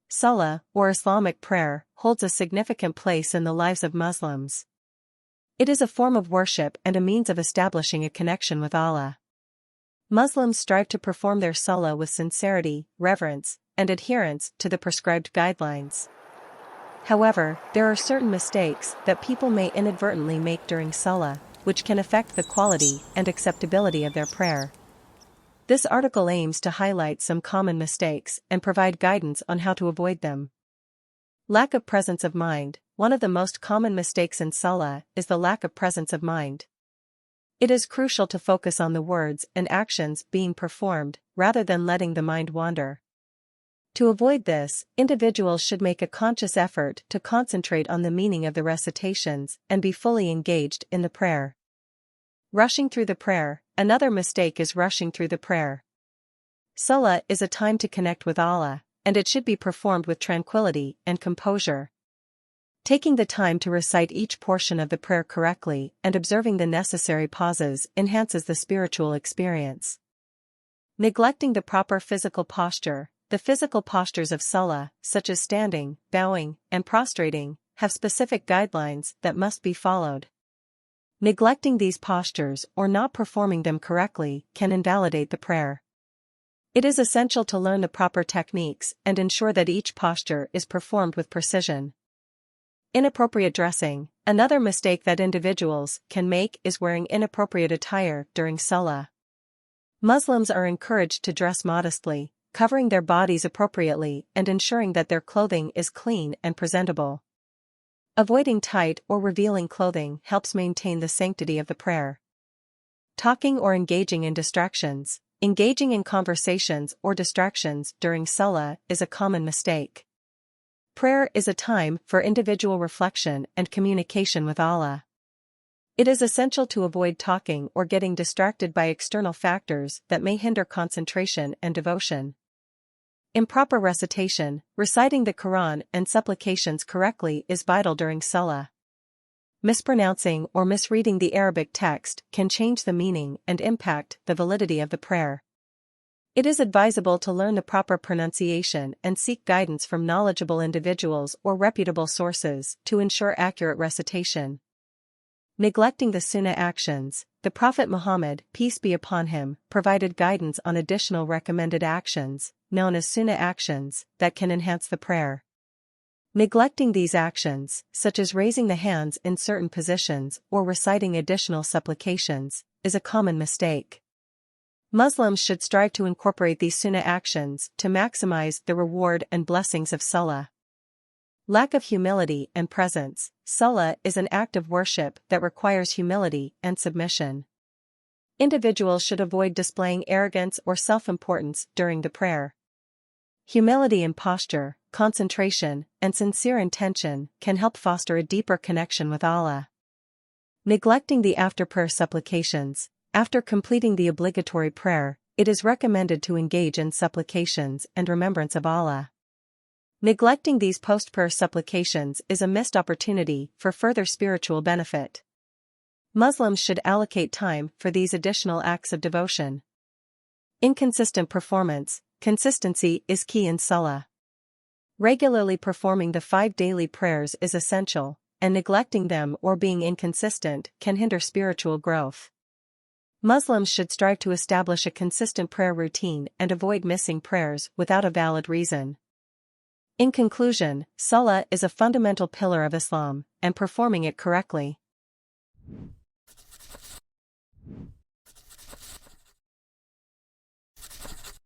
Salah, or Islamic prayer, holds a significant place in the lives of Muslims. It is a form of worship and a means of establishing a connection with Allah. Muslims strive to perform their salah with sincerity, reverence, and adherence to the prescribed guidelines. However, there are certain mistakes that people may inadvertently make during salah, which can affect the quality and acceptability of their prayer. This article aims to highlight some common mistakes and provide guidance on how to avoid them. Lack of presence of mind. One of the most common mistakes in salah is the lack of presence of mind. It is crucial to focus on the words and actions being performed, rather than letting the mind wander. To avoid this, individuals should make a conscious effort to concentrate on the meaning of the recitations and be fully engaged in the prayer. Rushing through the prayer. Another mistake is rushing through the prayer. Salah is a time to connect with Allah, and it should be performed with tranquility and composure. Taking the time to recite each portion of the prayer correctly and observing the necessary pauses enhances the spiritual experience. Neglecting the proper physical posture. The physical postures of salah, such as standing, bowing, and prostrating, have specific guidelines that must be followed. Neglecting these postures or not performing them correctly can invalidate the prayer. It is essential to learn the proper techniques and ensure that each posture is performed with precision. Inappropriate dressing. Another mistake that individuals can make is wearing inappropriate attire during salah. Muslims are encouraged to dress modestly, covering their bodies appropriately and ensuring that their clothing is clean and presentable. Avoiding tight or revealing clothing helps maintain the sanctity of the prayer. Talking or engaging in distractions. Engaging in conversations or distractions during salah is a common mistake. Prayer is a time for individual reflection and communication with Allah. It is essential to avoid talking or getting distracted by external factors that may hinder concentration and devotion. Improper recitation. Reciting the Quran and supplications correctly is vital during salah. Mispronouncing or misreading the Arabic text can change the meaning and impact the validity of the prayer. It is advisable to learn the proper pronunciation and seek guidance from knowledgeable individuals or reputable sources to ensure accurate recitation. Neglecting the sunnah actions. The Prophet Muhammad, peace be upon him, provided guidance on additional recommended actions, known as sunnah actions, that can enhance the prayer. Neglecting these actions, such as raising the hands in certain positions or reciting additional supplications, is a common mistake. Muslims should strive to incorporate these sunnah actions to maximize the reward and blessings of salah. Lack of humility and presence. Salah is an act of worship that requires humility and submission. Individuals should avoid displaying arrogance or self-importance during the prayer. Humility in posture, concentration, and sincere intention can help foster a deeper connection with Allah. Neglecting the after-prayer supplications. After completing the obligatory prayer, it is recommended to engage in supplications and remembrance of Allah. Neglecting these post-prayer supplications is a missed opportunity for further spiritual benefit. Muslims should allocate time for these additional acts of devotion. Inconsistent performance. Consistency is key in salah. Regularly performing the 5 daily prayers is essential, and neglecting them or being inconsistent can hinder spiritual growth. Muslims should strive to establish a consistent prayer routine and avoid missing prayers without a valid reason. In conclusion, salah is a fundamental pillar of Islam, and performing it correctly